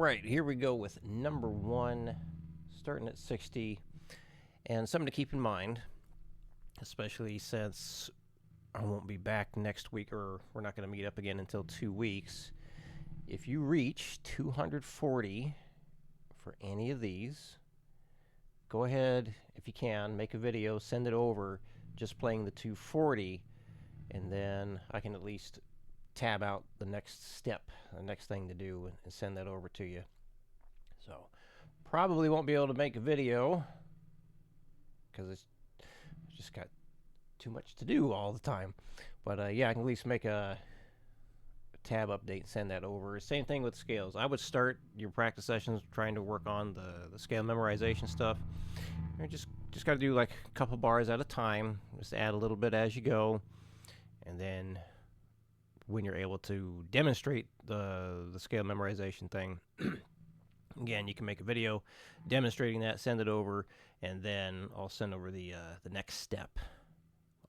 right, here we go with number 1, starting at 60. And something to keep in mind, especially since I won't be back next week, or we're not going to meet up again until 2 weeks. If you reach 240 for any of these, go ahead, if you can, make a video, send it over, just playing the 240, and then I can at least tab out the next step, the next thing to do, and send that over to you. So, probably won't be able to make a video, because it's just got too much to do all the time. But yeah, I can at least make a tab update and send that over. Same thing with scales. I would start your practice sessions trying to work on the scale memorization stuff. You just got to do like a couple bars at a time. Just add a little bit as you go, and then when you're able to demonstrate the scale memorization thing, again, you can make a video demonstrating that, send it over, and then I'll send over the next step.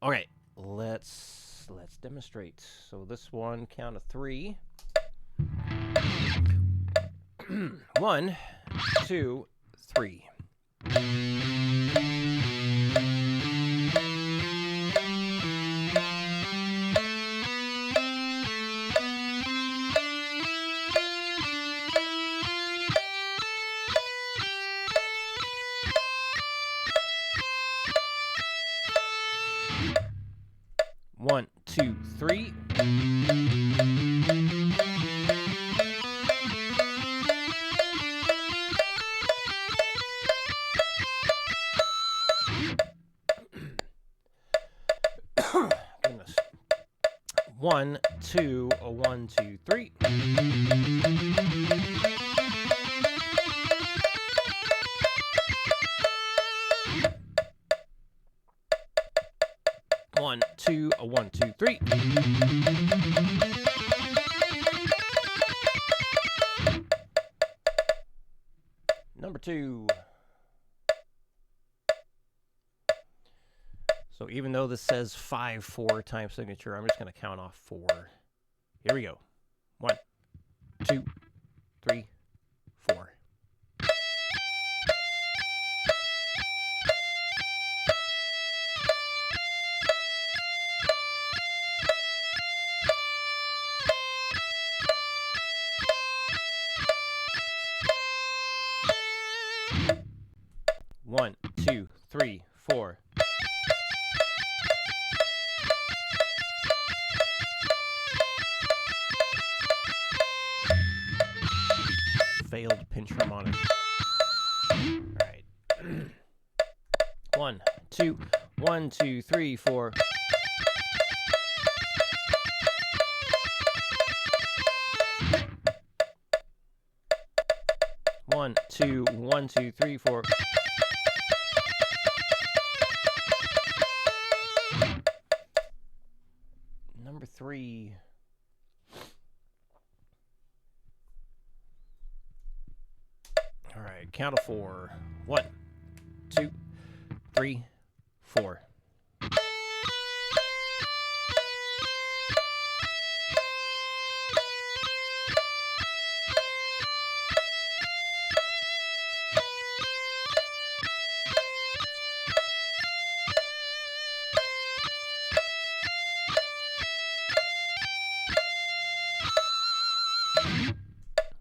All right, let's demonstrate. So this one, count of 3. 1, 2, 3. One, two, three. Goodness. 1, 2, 1, 2, 3. 1, 2, 1, 2, 3. Number 2. So even though this says 5-4 time signature, I'm just going to count off 4. Here we go. 1, 2, 3, 4. One, two, three, 4. Failed pinch harmonic. All right. 1, 2, 1, 2, 3, 4. 1, 2, 1, 2, 3, 4. Number 3. All right, count of 4. 1, 2, 3, 4.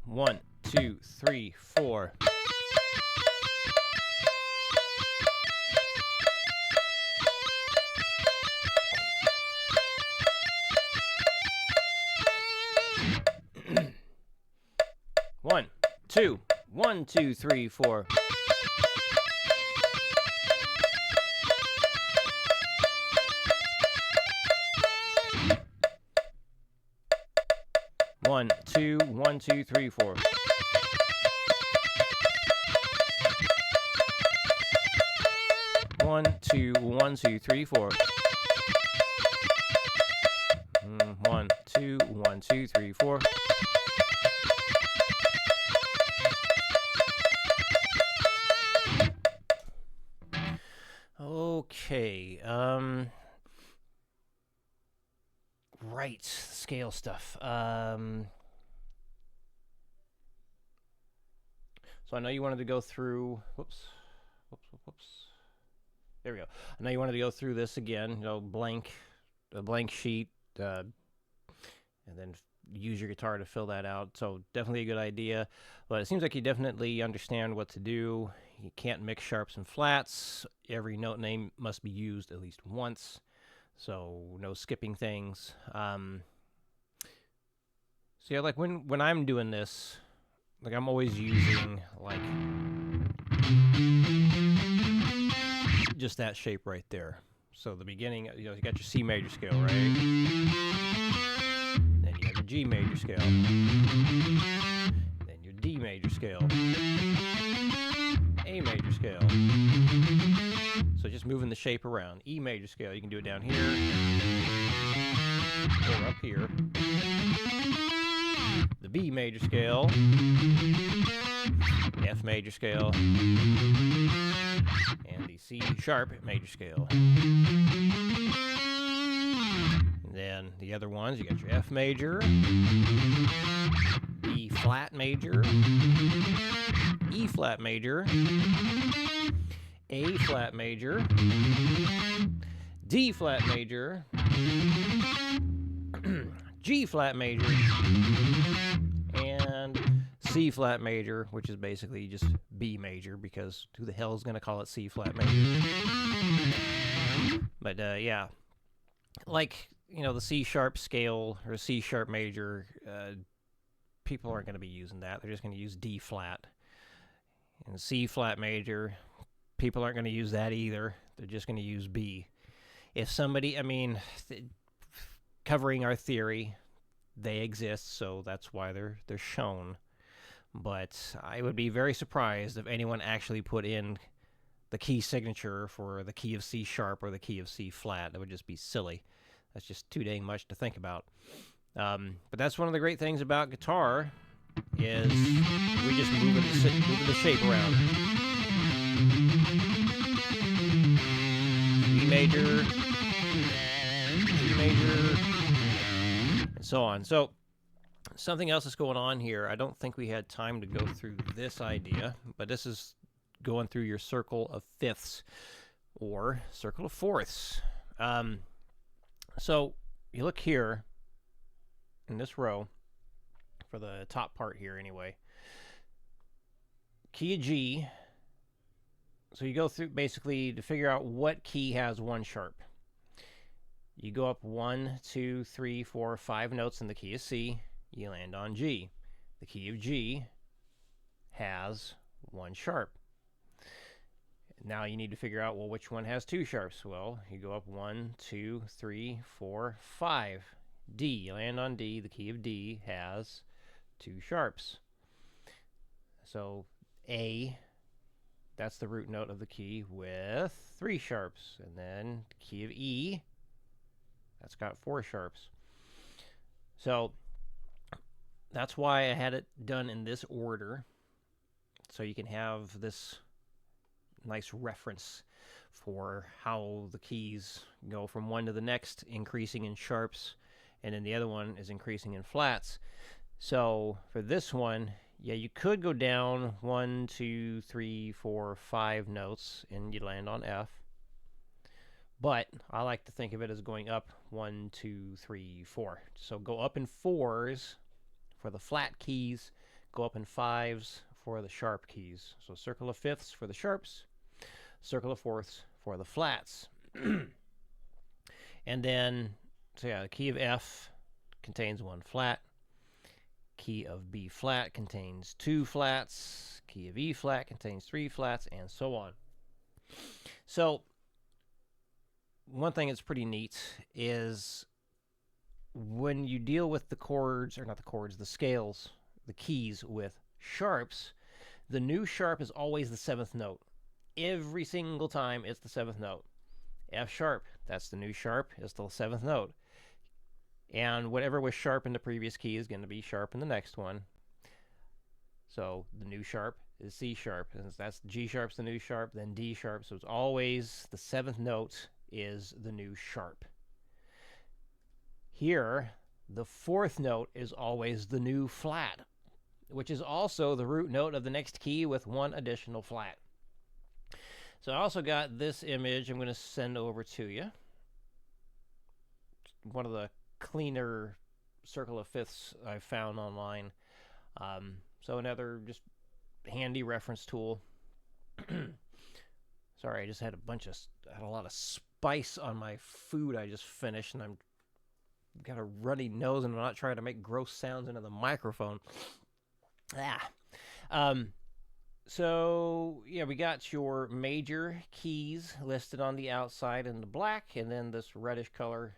One, two, three, 4. One, two, 1, 2, 3, 4. 1, 2, 1, 2, 3, 4. 1, 2, 1, 2, 3, 4. 1, 2, 1, 2, 3, 4. Okay, right, scale stuff. So I know you wanted to go through, whoops. There we go. I know you wanted to go through this again, a blank sheet, and then use your guitar to fill that out. So definitely a good idea. But it seems like you definitely understand what to do. You can't mix sharps and flats. Every note name must be used at least once. So no skipping things. So yeah, like when I'm doing this, like I'm always using like just that shape right there. So the beginning, you got your C major scale, right? Then you have your G major scale. Then your D major scale. A major scale. So just moving the shape around. E major scale, you can do it down here or up here. The B major scale. F major scale. And the C sharp major scale. And then the other ones, you got your F major, B flat major, E flat major, A flat major, D flat major, G flat major, and C flat major, which is basically just B major, because who the hell is going to call it C flat major? But yeah, like, the C sharp scale or C sharp major, people aren't going to be using that. They're just going to use D flat. And C flat major, people aren't going to use that either. They're just going to use B. If somebody, covering our theory, they exist, so that's why they're shown. But I would be very surprised if anyone actually put in the key signature for the key of C sharp or the key of C flat. That would just be silly. That's just too dang much to think about. But that's one of the great things about guitar, is we just moving the shape around. E major, G major, and so on. So something else is going on here. I don't think we had time to go through this idea, but this is going through your circle of fifths or circle of fourths. So you look here in this row, for the top part here anyway, key of G. So you go through basically to figure out what key has one sharp. You go up 1, 2, 3, 4, 5 notes in the key of C. You land on G. The key of G has one sharp. Now you need to figure out, well, which one has two sharps? Well, you go up 1, 2, 3, 4, 5. D. You land on D. The key of D has two sharps. So A, that's the root note of the key with 3 sharps. And then the key of E, that's got 4 sharps. So that's why I had it done in this order, so you can have this nice reference for how the keys go from one to the next, increasing in sharps, and then the other one is increasing in flats. So for this one, yeah, you could go down 1, 2, 3, 4, 5 notes, and you land on F. But I like to think of it as going up 1, 2, 3, 4. So go up in 4s for the flat keys, go up in 5s for the sharp keys. So circle of fifths for the sharps, circle of fourths for the flats. And then, so yeah, the key of F contains 1 flat. Key of B flat contains 2 flats. Key of E flat contains 3 flats, and so on. So one thing that's pretty neat is when you deal with the chords, or not the chords, the scales, the keys with sharps, the new sharp is always the 7th note. Every single time it's the 7th note. F sharp, that's the new sharp, it's the 7th note. And whatever was sharp in the previous key is going to be sharp in the next one. So the new sharp is C sharp, and that's G sharp's the new sharp, then D sharp. So it's always the 7th note is the new sharp. Here, the 4th note is always the new flat. which is also the root note of the next key with one additional flat. So I also got this image I'm going to send over to you. One of the cleaner circle of fifths I found online. So another just handy reference tool. Sorry, I just had a lot of spice on my food I just finished, and I'm got a runny nose, and I'm not trying to make gross sounds into the microphone. So yeah, we got your major keys listed on the outside in the black, and then this reddish color,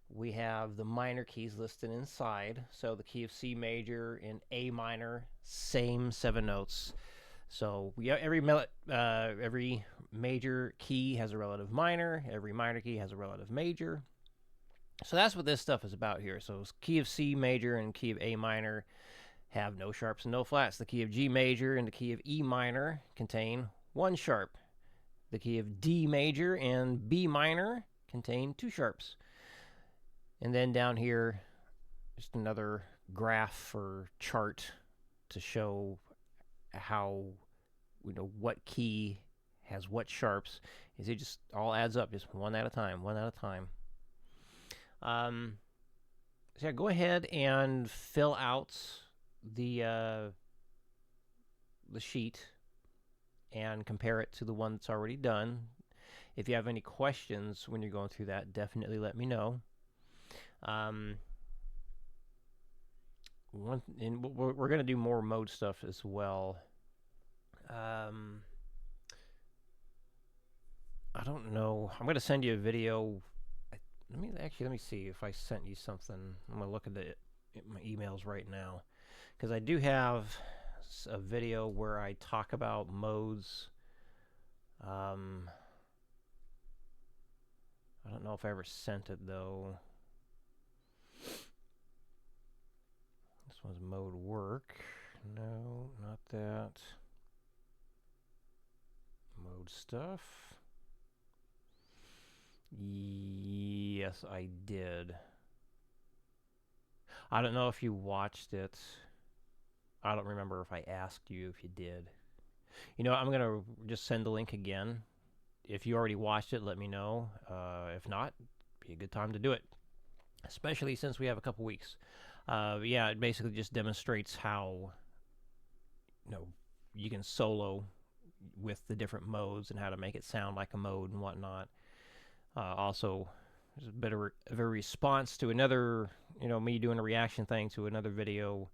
we have the minor keys listed inside. So the key of C major and A minor, same 7 notes. So every major key has a relative minor. Every minor key has a relative major. So that's what this stuff is about here. So key of C major and key of A minor have no sharps and no flats. The key of G major and the key of E minor contain 1 sharp. The key of D major and B minor contain 2 sharps. And then down here, just another graph or chart to show how, what key has what sharps. Is it just all adds up, just one at a time. So yeah, go ahead and fill out the sheet and compare it to the one that's already done. If you have any questions when you're going through that, definitely let me know. We're going to do more mode stuff as well. I don't know. I'm going to send you a video. Let me see if I sent you something. I'm going to look at my emails right now, because I do have a video where I talk about modes. I don't know if I ever sent it though. This one's mode work. No, not that. Mode stuff. Yes, I did. I don't know if you watched it. I don't remember if I asked you if you did. I'm going to just send the link again. If you already watched it, let me know. If not, be a good time to do it, especially since we have a couple weeks. Yeah, it basically just demonstrates how you can solo with the different modes and how to make it sound like a mode and whatnot. Also, there's a bit of a response to another, me doing a reaction thing to another video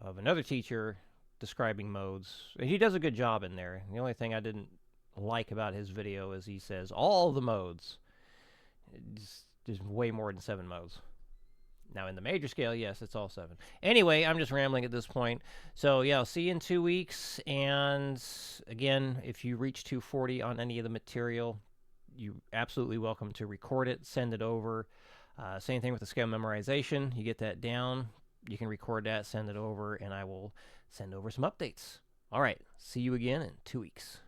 of another teacher describing modes. He does a good job in there. The only thing I didn't like about his video is he says all the modes. There's way more than 7 modes. Now, in the major scale, yes, it's all 7. Anyway, I'm just rambling at this point. So, yeah, I'll see you in 2 weeks. And, again, if you reach 240 on any of the material, you're absolutely welcome to record it, send it over. Same thing with the scale memorization. You get that down, you can record that, send it over, and I will send over some updates. All right, see you again in 2 weeks.